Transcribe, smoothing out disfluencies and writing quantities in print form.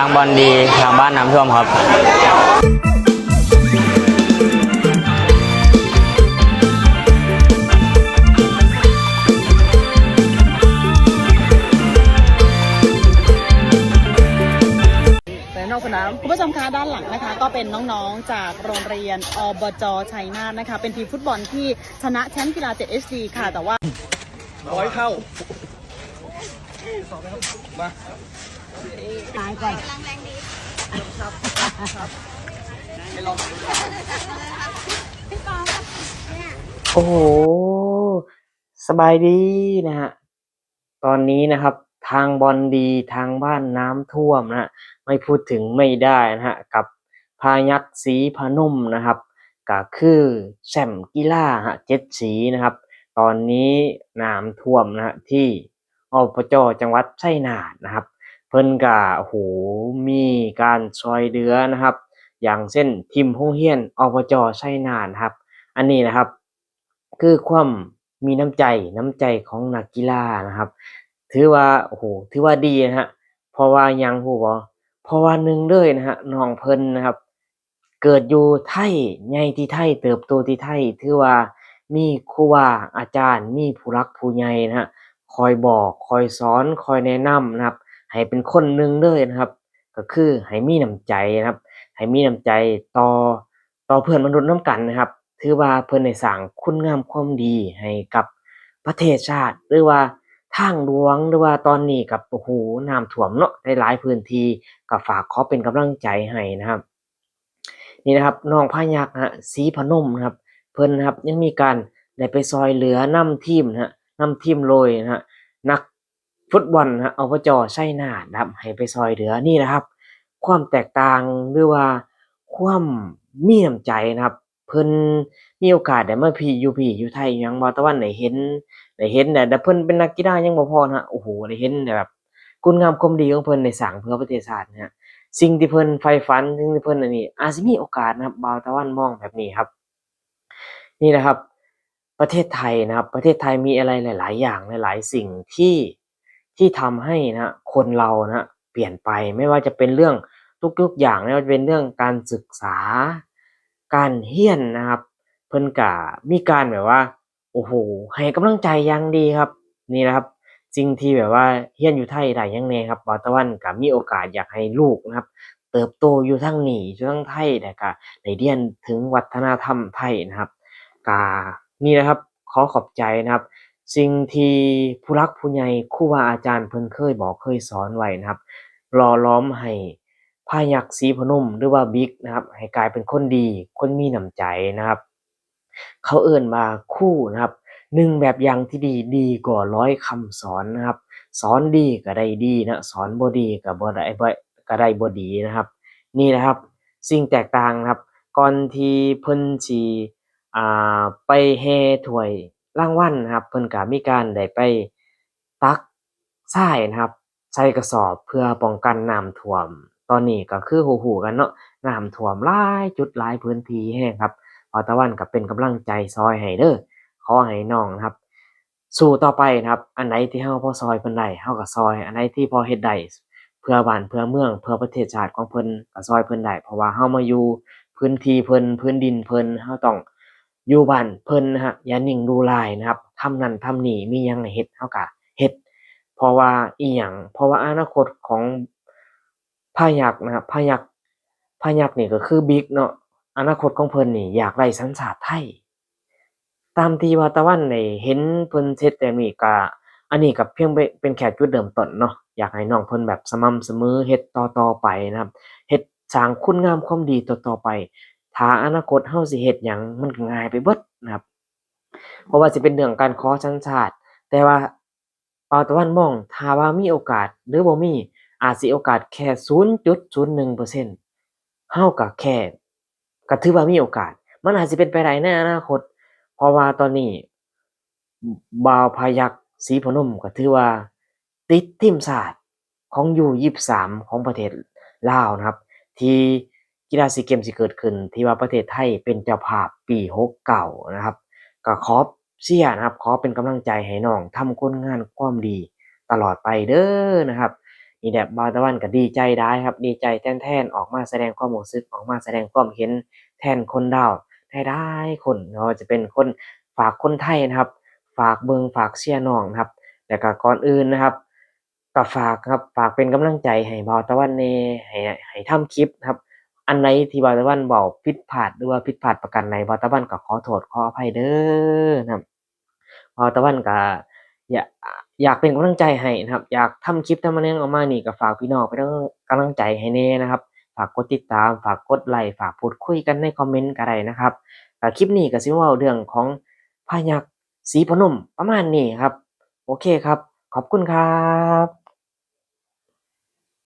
างบอลดีทางบ้านน้ำท่วมครับแต่นอกสนามคุณผู้ชมคะด้านหลังนะคะก็เป็นน้องๆจากโรงเรียนอบจชัยนาทนะคะเป็นทีมฟุตบอลที่ชนะแชมป์กีฬา 7HD ค่ะแต่ว่าร้อยเข้ามาตายก่อนโอ้โหสบายดีนะฮะตอนนี้นะครับทางบอลดีทางบ้านน้ำท่วมนะฮะไม่พูดถึงไม่ได้นะฮะกับพายัคฆ์ศรีพนมนะครับก็คือแชมป์กีฬาฮะ7สีนะครับตอนนี้น้ำท่วมนะฮะที่อบจจังหวัดชัยนาทนะครับเพิ่นก็โอ้โหมีการช่วยเหลือนะครับอย่างเช่นทีมโรงเรียนอบจชัยนาทครับอันนี้นะครับ คือความมีน้ำใจของนักกีฬานะครับถือว่าโอ้โหถือว่าดีนะฮะเพราะว่าหยังรู้บ่เพราะว่าหนึ่งเลยนะฮะน้องเพิ่นนะครับเกิดอยู่ไทยใหญ่ที่ไทยเติบโตที่ไทยถือว่ามีครูบาอาจารย์มีผู้หลักผู้ใหญ่นะฮะคอยบอกคอยสอนคอยแนะนำนะครับให้เป็นคนหนึ่งเลยนะครับก็คือให้มีน้ำใจนะครับให้มีน้ำใจต่อเพื่อนมนุษย์นำกันนะครับ ถือว่าเพิ่นได้สร้างคุณงามความดีให้กับประเทศชาติหรือว่าทางหลวงหรือว่าตอนนี้กับโอ้โฮน้ำท่วมเนาะในหลายพื้นที่ก็ฝากขอเป็นกำลังใจให้นะครับนี่นะครับน้องพายัคฆ์นะครับศรีพนมนะครับเพิ่นนะครับยังมีการได้ไปช่วยเหลือนำทีมนะครับนำทีมโดยนะครับนักฟุตบอลนะครับอบจชัยนาทนะครับให้ไปช่วยเหลือนี่นะครับความแตกต่างหรือว่าความมีน้ำใจนะครับ เพิ่นมีโอกาสได้มาอยู่ไทยหยังบ่แต่ว่าได้เห็นแต่เพิ่นเป็นนักกีฬายังบ่พอนะครับโอ้โฮได้เห็นแต่แบบคุณงามความดีของเพิ่นได้สร้างเพื่อประเทศชาตินะครับสิ่งที่เพิ่นใฝ่ฝันสิ่งที่เพิ่นอันนี้อาจสิมีโอกาสนะครับบ่าวตะวันมองแบบนี้ครับนี่นะครับประเทศไทยนะครับประเทศไทยมีอะไรหลายๆอย่างหลายๆสิ่งที่ทำให้นะครับคนเรานะครับเปลี่ยนไปไม่ว่าจะเป็นเรื่องทุกๆอย่างไม่ว่าจะเป็นเรื่องการศึกษา การเรียนนะครับเพิ่นก็มีการแบบว่าโอ้โฮให้กำลังใจอย่างดีครับนี่แหละครับสิ่งที่แบบว่าเรียนอยู่ไทยได้หยังแหน่ครับบ่าวตะวันก็มีโอกาสอยากให้ลูกนะครับเติบโตอยู่ทางนี้อยู่ทางไทยแล้วก็ได้เรียนถึงวัฒนธรรมไทยนะครับก็นี่แหละครับขอขอบใจนะครับสิ่งที่ผู้หลักผู้ใหญ่ครูบาอาจารย์เพิ่นเคยบอกเคยสอนไว้นะครับหล่อหลอมให้ พายัคฆ์ศรีพนมหรือว่าบิ๊กนะครับให้กลายเป็นคนดีคนมีน้ำใจนะครับเขาเอิ้นว่าครูนะครับหนึ่งแบบอย่างที่ดีดีกว่าร้อยคำสอนนะครับสอนดีก็ได้ดีนะสอนบ่ดีก็บ่ดีนะครับนี่แหละครับสิ่งแตกต่างนะครับก่อนที่เพิ่นสิไปแห่ถ้วยรางวัลนะครับเพิ่นก็มีการได้ไปตักทรายนะครับใส่กระสอบเพื่อป้องกันน้ำท่วม ตอนนี้ก็คือรู้ๆกันเนาะน้ำท่วมหลายจุดหลายพื้นที่แรงครับบ่าวตะวันก็เป็นกำลังใจช่วยให้เด้อขอให้น้องนะครับสู้ต่อไปนะครับอันไหนที่เราพอช่วยเพิ่นได้เราก็ช่วยอันไหนที่พอเฮ็ดได้เพื่อบ้านเพื่อเมืองเพื่อประเทศชาติของเพิ่นก็ช่วยเพิ่นได้เพราะว่าเรามาอยู่พื้นที่เพิ่นพื้นดินเพิ่นเราต้องอยู่บ้านเพิ่นนะครับอย่านิ่งดูดายนะครับทำนั่นทำนี่มีหยังให้เฮ็ดเราก็เฮ็ด เพราะว่าอิหยังเพราะว่าอนาคตของพายัคฆ์นะครับพายัคฆ์นี่ก็คือบิ๊กเนาะอนาคตของเพิ่นนี่อยากได้สัญชาติไทยตามที่ว่าตะวันได้เห็นเพิ่นเฮ็ดแบบนี้ก็อันนี้ก็เพียงเป็นแค่จุดเริ่มต้นเนาะอยากให้น้องเพิ่นแบบสม่ำเสมอเฮ็ดต่อๆไปนะครับเฮ็ดสร้างคุณงามความดีต่อๆไปถ้าอนาคตเราสิเฮ็ดหยังมันก็ง่ายไปเบิดนะครับบ่ว่าสิเป็นเรื่องการขอสัญชาติ แต่ว่าเป่าตะวันมองถ้าว่ามีโอกาสหรือบ่มีอาจสิโอกาสแค่0.01%เฮาก็แค่ก็ถือว่ามีโอกาสมันอาจสิเป็นไปได้ในอนาคตเพราะว่าตอนนี้บ่าวพายัคฆ์ศรีพนมก็ถือว่าติดทีมชาติของ U23 ของประเทศลาวนะครับที่กีฬาซีเกมส์สิเกิดขึ้นที่ว่าประเทศไทยเป็นเจ้าภาพปี69นะครับ ก็ขอเชียร์นะครับขอเป็นกำลังใจให้น้องทำคุณงานความดีตลอดไปเด้อนะครับ นี่แหละบ่าวตะวันก็ดีใจได้ครับดีใจแทนออกมาแสดงความรู้สึกออกมาแสดงความเห็นแทนคนลาวได้คนเนาะจะเป็นคนฝากคนไทยนะครับฝากเบิ่งฝากเชียร์น้องนะครับแล้วก็ก่อนอื่นนะครับก็ฝากครับฝากเป็นกำลังใจให้บ่าวตะวันแหน่ให้ทำคลิปนะครับอันไหนที่บ่าวตะวันเว้าผิดพลาดหรือว่าผิดพลาดประการใดบ่าวตะวันก็ขอโทษขออภัยเด้อนะครับบ่าวตะวันก็อยากอยากเป็นกำลังใจให้นะครับอยากทำคลิปทำแนงออกมานี่ก็ฝากพี่น้องเป็นกำลังใจให้แหน่นะครับฝากกดติดตามฝากกดไลค์ฝากพูดคุยกันในคอมเมนต์ก็ได้นะครับคลิปนี้ก็สิมาเว้าเรื่องของพยัคฆ์ศรีพนมประมาณนี้ครับโอเคครับขอบคุณครับ